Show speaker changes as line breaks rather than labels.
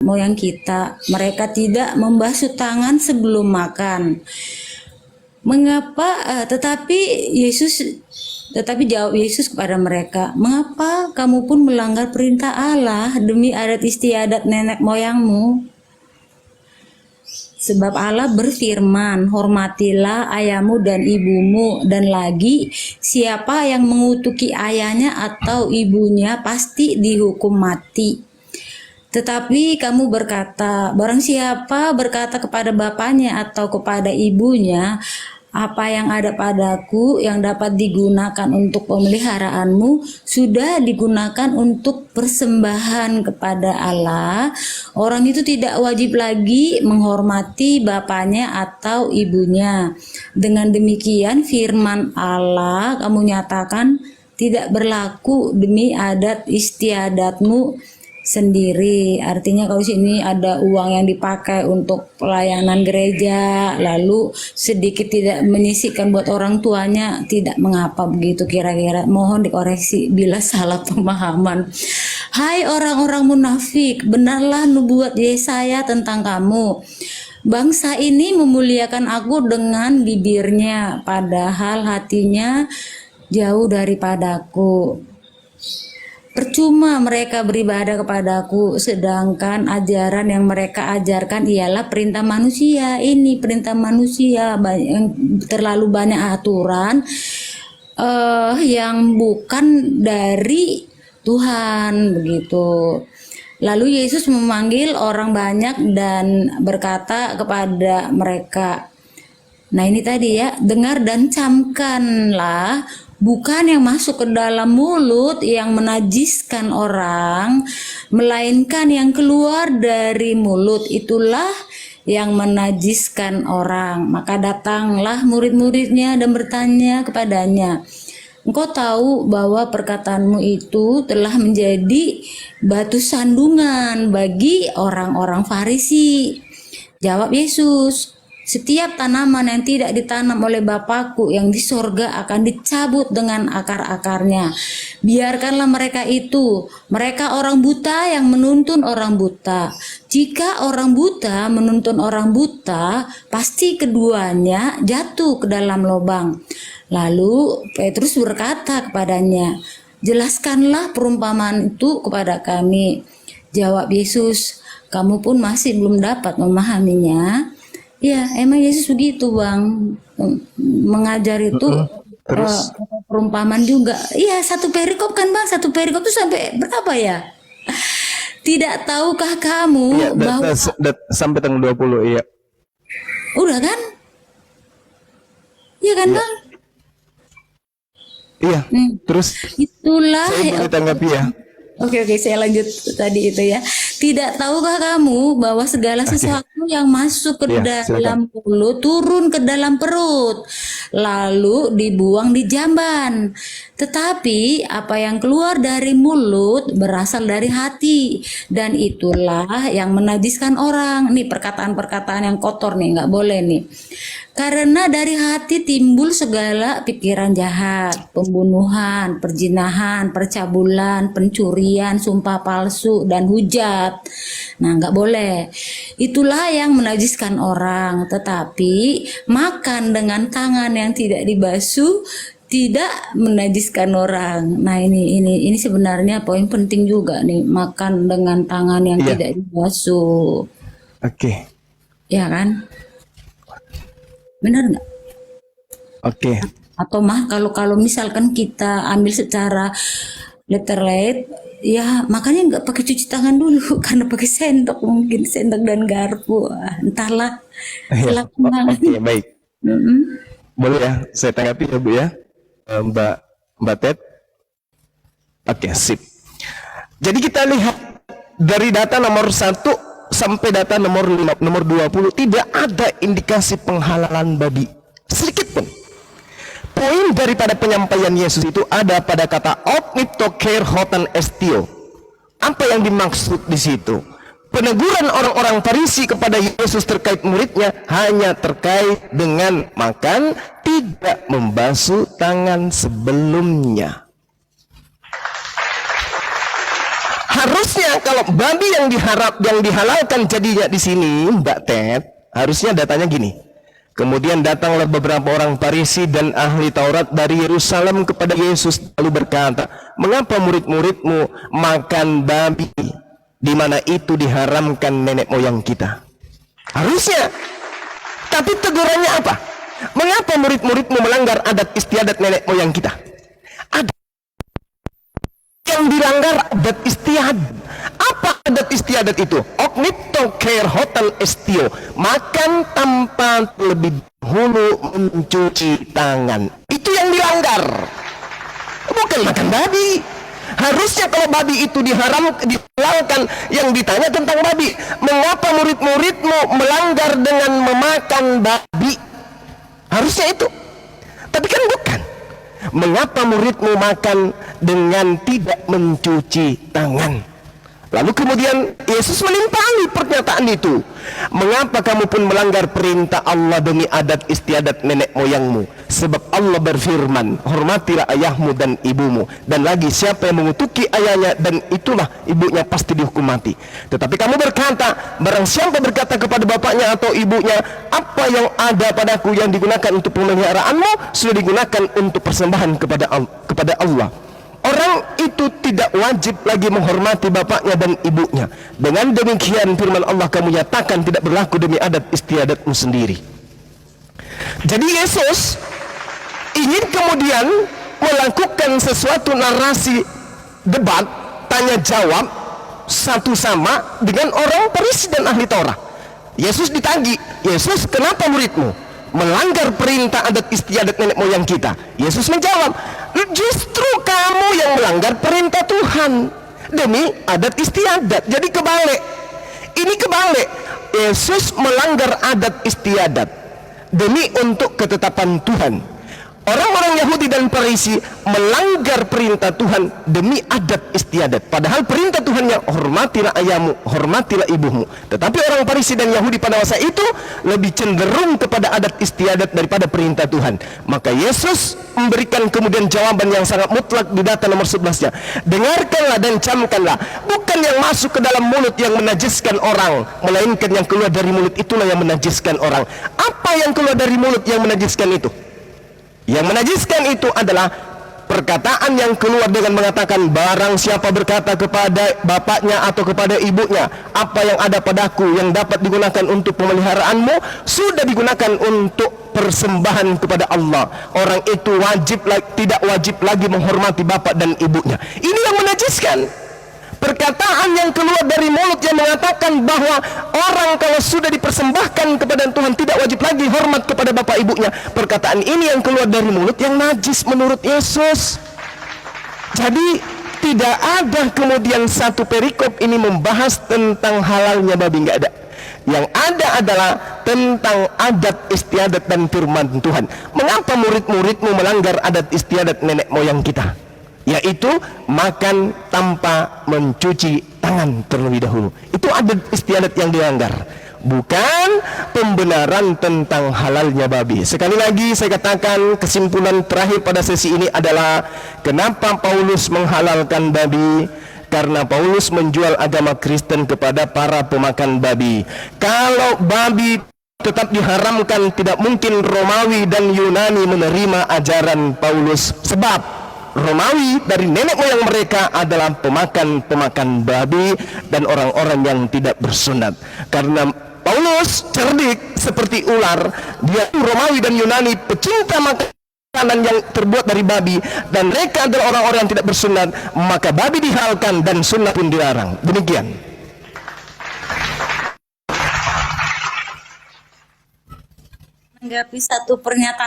moyang kita. Mereka tidak membasuh tangan sebelum makan. Mengapa? Tetapi jawab Yesus kepada mereka, mengapa kamu pun melanggar perintah Allah demi adat istiadat nenek moyangmu? Sebab Allah berfirman, hormatilah ayahmu dan ibumu, dan lagi siapa yang mengutuki ayahnya atau ibunya pasti dihukum mati. Tetapi kamu berkata, barang siapa berkata kepada bapaknya atau kepada ibunya, apa yang ada padaku yang dapat digunakan untuk pemeliharaanmu sudah digunakan untuk persembahan kepada Allah, orang itu tidak wajib lagi menghormati bapaknya atau ibunya. Dengan demikian firman Allah kamu nyatakan tidak berlaku demi adat istiadatmu sendiri. Artinya kalau sini ada uang yang dipakai untuk pelayanan gereja, lalu sedikit tidak menyisihkan buat orang tuanya, tidak mengapa begitu kira-kira. Mohon dikoreksi bila salah pemahaman. Hai orang-orang munafik, benarlah nubuat Yesaya tentang kamu. Bangsa ini memuliakan aku dengan bibirnya, padahal hatinya jauh daripadaku. Percuma mereka beribadah kepadaku, sedangkan ajaran yang mereka ajarkan ialah perintah manusia. Ini perintah manusia, terlalu banyak aturan yang bukan dari Tuhan, begitu. Lalu Yesus memanggil orang banyak dan berkata kepada mereka, nah ini tadi ya, dengar dan camkanlah. Bukan yang masuk ke dalam mulut yang menajiskan orang, melainkan yang keluar dari mulut, itulah yang menajiskan orang. Maka datanglah murid-muridnya dan bertanya kepadanya, engkau tahu bahwa perkataanmu itu telah menjadi batu sandungan bagi orang-orang Farisi. Jawab Yesus, setiap tanaman yang tidak ditanam oleh Bapakku yang di sorga akan dicabut dengan akar-akarnya. Biarkanlah mereka itu. Mereka orang buta yang menuntun orang buta. Jika orang buta menuntun orang buta, pasti keduanya jatuh ke dalam lubang. Lalu Petrus berkata kepadanya, jelaskanlah perumpamaan itu kepada kami. Jawab Yesus, kamu pun masih belum dapat memahaminya. Ya, emang Yesus begitu, Bang. Mengajar itu
Terus
perumpamaan juga. Iya, satu perikop kan, Bang? Satu perikop itu sampai berapa ya? Tidak tahukah kamu bahwa
sampai tanggal 20, iya.
udah kan? Iya kan, Bang?
Iya. Terus
Itulah
saya boleh tanggapi ya.
Oke, saya lanjut tadi itu ya. Tidak tahukah kamu bahwa segala sesuatu yang masuk ke dalam mulut turun ke dalam perut, lalu dibuang di jamban. Tetapi apa yang keluar dari mulut berasal dari hati, dan itulah yang menajiskan orang. Nih perkataan-perkataan yang kotor nih, nggak boleh nih. Karena dari hati timbul segala pikiran jahat, pembunuhan, perzinahan, percabulan, pencurian, sumpah palsu, dan hujat. Nah, nggak boleh. Itulah yang menajiskan orang. Tetapi makan dengan tangan yang tidak dibasuh tidak menajiskan orang. Nah, ini sebenarnya poin penting juga nih, makan dengan tangan yang tidak dibasuh.
Oke.
Ya kan? Benar nggak?
Oke.
Atau kalau misalkan kita ambil secara literate, ya makanya nggak pakai cuci tangan dulu karena pakai sendok, mungkin sendok dan garpu, entahlah.
Oke, baik. Boleh ya, saya tanggapi ya Bu ya, Mbak Ted. Oke, sip. Jadi kita lihat dari data nomor 1 sampai data nomor 20 tidak ada indikasi penghalalan babi sedikit pun. Poin daripada penyampaian Yesus itu ada pada kata opnitoker hotan estio. Apa yang dimaksud di situ? Peneguran orang-orang Farisi kepada Yesus terkait muridnya hanya terkait dengan makan, tidak membasuh tangan sebelumnya. Harusnya kalau babi yang dihalalkan jadinya di sini, Mbak Ted, harusnya datanya gini. Kemudian datanglah beberapa orang Farisi dan ahli Taurat dari Yerusalem kepada Yesus lalu berkata, "Mengapa murid-muridmu makan babi, di mana itu diharamkan nenek moyang kita?" Harusnya. Tapi tegurannya apa? Mengapa murid-muridmu melanggar adat istiadat nenek moyang kita? Ada yang dilanggar adat istiadat. Apa adat istiadat itu? Ognito care hotel estio, makan tanpa lebih dahulu mencuci tangan. Itu yang dilanggar, bukan makan babi. Harusnya kalau babi itu dihalalkan, yang ditanya tentang babi, mengapa murid-muridmu melanggar dengan memakan babi? Harusnya itu. Tapi kan bukan. Mengapa muridmu makan dengan tidak mencuci tangan? Lalu kemudian Yesus menimpali pernyataan itu. Mengapa kamu pun melanggar perintah Allah demi adat istiadat nenek moyangmu? Sebab Allah berfirman, hormatilah ayahmu dan ibumu. Dan lagi, siapa yang mengutuki ayahnya dan itulah ibunya pasti dihukum mati. Tetapi kamu berkata, barang siapa berkata kepada bapaknya atau ibunya, apa yang ada padaku yang digunakan untuk pemeliharaanmu sudah digunakan untuk persembahan kepada Allah. Orang itu tidak wajib lagi menghormati bapaknya dan ibunya. Dengan demikian firman Allah kamu nyatakan tidak berlaku demi adat istiadatmu sendiri. Jadi Yesus ingin kemudian melakukan sesuatu narasi debat, tanya jawab satu sama dengan orang Farisi dan ahli Taurat. Yesus ditagih, "Yesus, kenapa muridmu melanggar perintah adat istiadat nenek moyang kita?" Yesus menjawab, "Justru kamu yang melanggar perintah Tuhan demi adat istiadat." Jadi kebalik. Ini kebalik. Yesus melanggar adat istiadat demi untuk ketetapan Tuhan. Orang-orang Yahudi dan Farisi melanggar perintah Tuhan demi adat istiadat. Padahal perintah Tuhan yang hormatilah ayahmu, hormatilah ibumu. Tetapi orang Farisi dan Yahudi pada masa itu lebih cenderung kepada adat istiadat daripada perintah Tuhan. Maka Yesus memberikan kemudian jawaban yang sangat mutlak di data nomor 11-nya. Dengarkanlah dan camkanlah. Bukan yang masuk ke dalam mulut yang menajiskan orang, melainkan yang keluar dari mulut itulah yang menajiskan orang. Apa yang keluar dari mulut yang menajiskan itu? Yang menajiskan itu adalah perkataan yang keluar dengan mengatakan, barang siapa berkata kepada bapaknya atau kepada ibunya, apa yang ada padaku yang dapat digunakan untuk pemeliharaanmu sudah digunakan untuk persembahan kepada Allah. Orang itu tidak wajib lagi menghormati bapak dan ibunya. Ini yang menajiskan. Perkataan yang keluar dari mulut yang mengatakan bahwa orang kalau sudah dipersembahkan kepada Tuhan tidak wajib lagi hormat kepada bapak ibunya. Perkataan ini yang keluar dari mulut yang najis menurut Yesus. Jadi tidak ada kemudian satu perikop ini membahas tentang halalnya babi, nggak ada. Yang ada adalah tentang adat istiadat dan firman Tuhan. Mengapa murid-muridmu melanggar adat istiadat nenek moyang kita? Yaitu makan tanpa mencuci tangan terlebih dahulu. Itu adat istiadat yang dilanggar, bukan pembenaran tentang halalnya babi. Sekali lagi saya katakan, kesimpulan terakhir pada sesi ini adalah kenapa Paulus menghalalkan babi? Karena Paulus menjual agama Kristen kepada para pemakan babi. Kalau babi tetap diharamkan, tidak mungkin Romawi dan Yunani menerima ajaran Paulus, sebab Romawi dari nenek moyang mereka adalah pemakan babi dan orang-orang yang tidak bersunat. Karena Paulus cerdik seperti ular, dia Romawi dan Yunani pecinta makanan yang terbuat dari babi, dan mereka adalah orang-orang yang tidak bersunat, maka babi dihalalkan dan sunat pun dilarang. Demikian.
Menanggapi satu pernyataan